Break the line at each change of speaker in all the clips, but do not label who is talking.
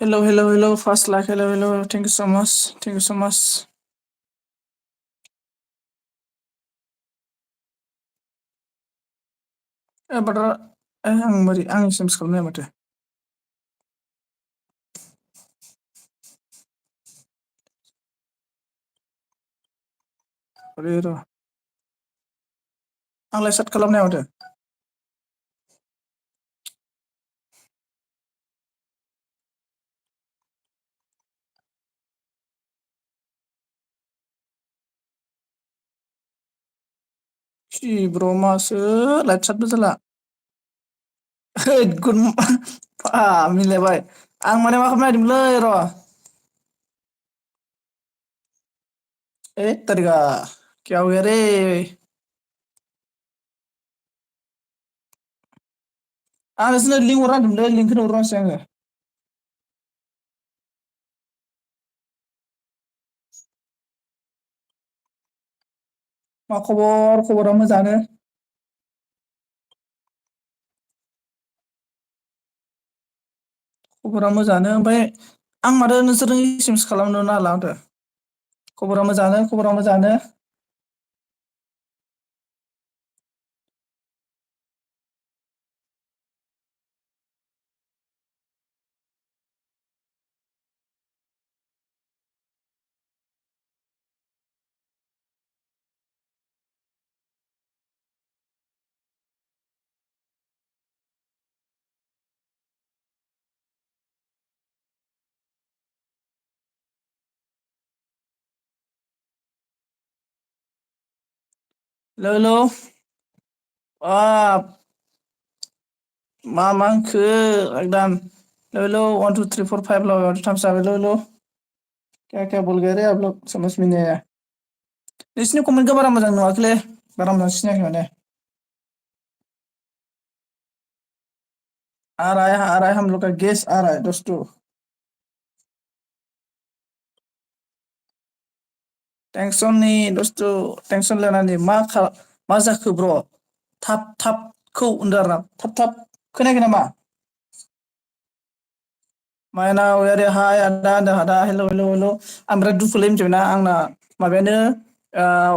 Hello, hello, hello. First like, hello, hello. Thank you so much. Thank you so much. Brother, आंनि sems खालामनाया माथो? र' आंलाय साट खालामनाया माथो? ब्र' मासो लाइट साटबो जाला। गुड मिलायबाय। आं माने मा खालामनो नागिरदोंमोनलै र'। तेरिका क्या हो गया रे? आं नोंसोरनो लिंक हरना होदोंमोनलै, लिंकखौनो हरनांसै आङो। मा खबर? खबरा मोजाङानो। खबरा मोजाङानो। ओमफ्राय आं माथो नोंसोरजों एसेमेस खालामनोनो हाला माथो। खबरा मोजाङानो, खबरा मोजाङानो। Hello hello. बाब मा होनखो एकदम हेलौ 1 2 3 4 5 टाइम्स हेलौ हेलौ क्या बोल गए रे आप लोग समझ में नहीं आया। नोंसिनि कमेन्टखौ बारा मोजां नुवाखैलै, बारा मोजां सिनायाखै माने। आ रहा है हम लोग का गेस आ रहा है दोस्तों। टेंशन नहीं दोस्तों, टेंशन लेना नहीं। मा जाखो ब्र'? थाब होनदों आरोना, थाब खोनायाखै नामा? माइनाव अरे हाय आदा आदा आदा हेलौ हेलौ हेलौ। आं बिराद दुखुलै मिथिबायना, आंना माबायानो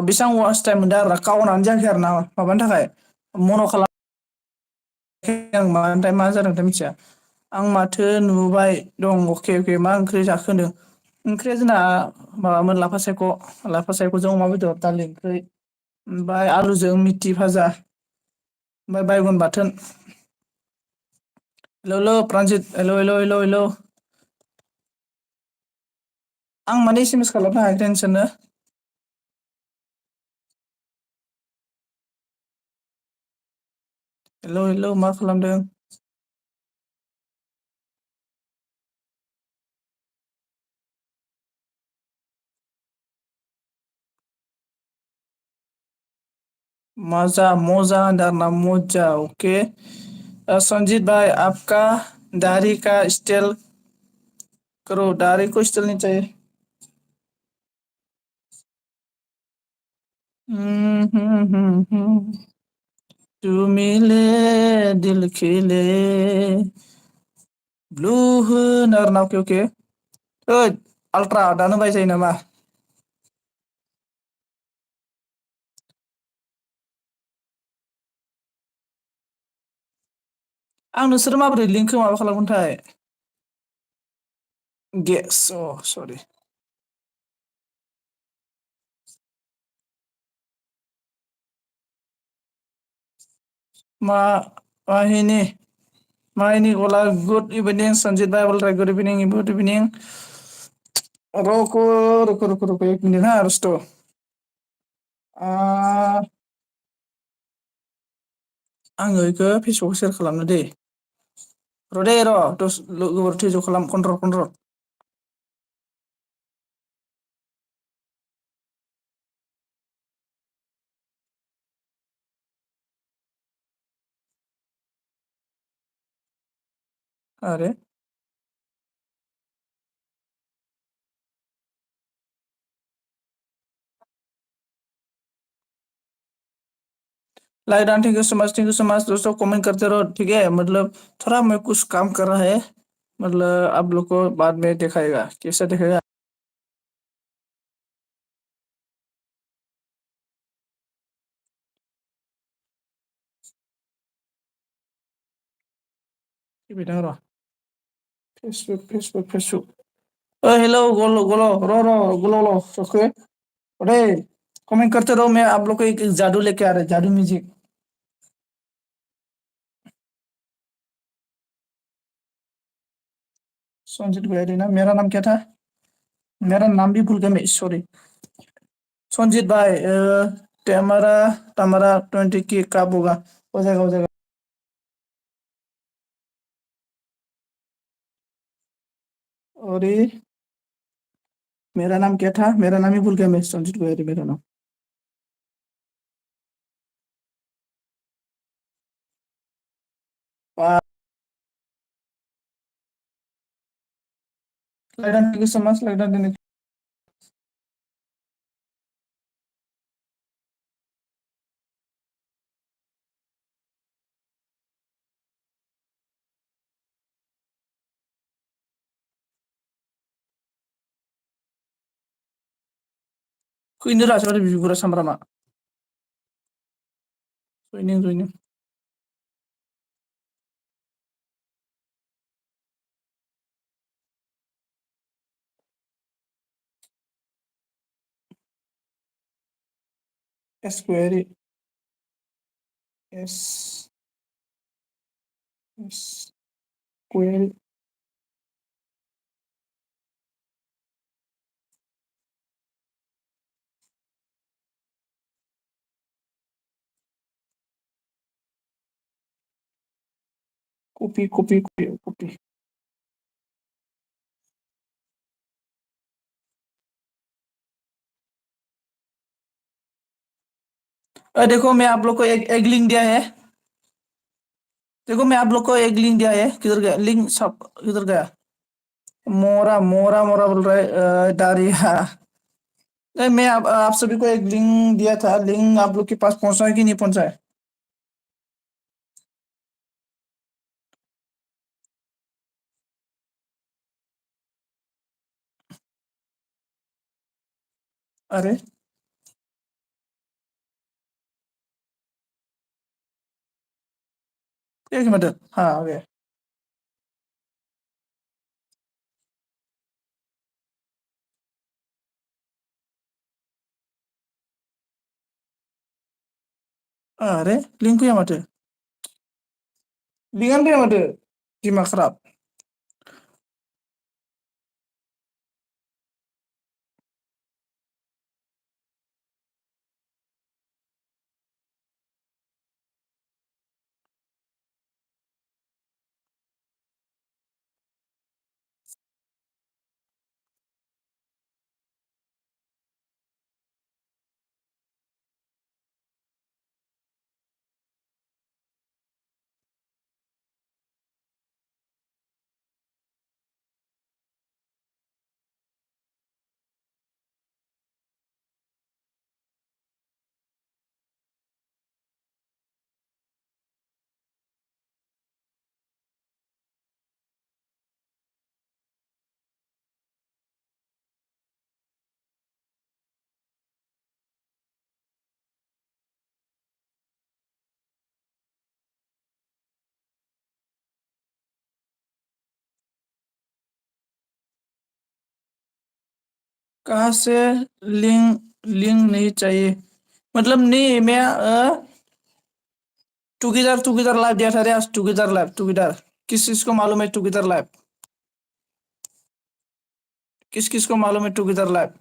बेसेबां वाच टाइम मोनदों आरोना, काउन्टानो जायाखै आरोना माबानि थाखाय मन' खालाम आं मानोथाय मा जादोंथाय मिथिया। आं माथो नुबाय दं अके अके मा ओंख्रि जाखो होनदों। ओंख्रिया जोंना माबामोन लाफा सायख'जों अमा बेदर दालि ओंख्रि। ओमफ्राय आलुजों मिथि भाजा ओमफ्राय बायगन बाथोन। Hello hello Pranjit hello hello hello hello. आं माने एसेमेस खालामनो हायाखै नोंसोरनो। हेलौ हेलौ मा खालामदों? मजा होनदों आरोना मजा अके। संजीत भाई आपका दाढ़ी का स्टाइल करो, दाढ़ी को स्टाइल नहीं चाहिए। तू मिले दिल खिले ब्लू होनो आरोना अके अके। ओइ आल्ट्रा दानो बाय जायो नामा? आं नोंसोरो माबोरै लिंकखौ माबा खालामगोनथाय? गेस अ सरि। मा माहिनी माहिनी बोला गुड इवनिंग संजीत भाई बोल रहा है गुड इवनिंग गुड इवनिंग। रुको रुको रुको रुको एक मिनट हाँ रुस्तो। आङो इखो फेसबुक सेयार खालामनो दै। र' दे र' गोबोर थैज' खालाम कन्ट्रल। आरे like Don thank you so much दोस्तों कमेंट करते रहो ठीक है। मतलब थोड़ा मैं कुछ काम कर रहा है मतलब आप लोग को बाद में दिखाएगा, कैसा दिखाएगा? बेटा रो, फेसबुक। हेलो गोलो गोलो, रो गोलो लो सके। अरे कमेंट करते रहो, मैं आप लोग को एक जादू लेके आ रहा है, जादू म्यूजिक। संजीत गुयारी ना, मेरा नाम क्या था? मेरा नाम भी भूल गया मैं, सॉरी। संजीत भाई, टमारा टमारा 20 की कब होगा? हो जाएगा। और ये मेरा नाम क्या था? मेरा नाम ही भूल गया मैं, संजीत गुयारी मेरा नाम। Laidan thank you so much, Laidan, ku ini rasa ada bibir sama Rama. So ini. Square, S, S, square, copy. देखो मैं आप लोग को एक लिंक दिया है। देखो मैं आप लोग को एक लिंक दिया है, किधर गया लिंक? सब किधर गया? मोरा बोल रहा है, डारिया। नहीं, मैं आप सभी को एक लिंक दिया था, लिंक आप लोग के पास पहुंचा है कि नहीं पहुंचा है? अरे एक मिनट, हाँ आ गया। अरे लिंक या मत, लिंक या मत, दिमाग खराब। कहाँ से? लिंक लिंक नहीं चाहिए, मतलब नहीं, मैं टुगेदर लाइव दिया था रे आज, टुगेदर। किस किस को मालूम है टुगेदर लाइव? किस किस को मालूम है टुगेदर लाइव?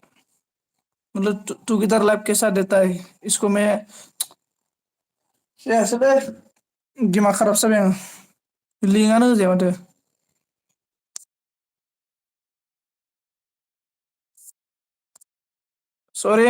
मतलब टुगेदर लाइव कैसा देता है? इसको मैं ऐसे बे दिमाग खराब सब लिंकानो होजाया माथो। सॉरी।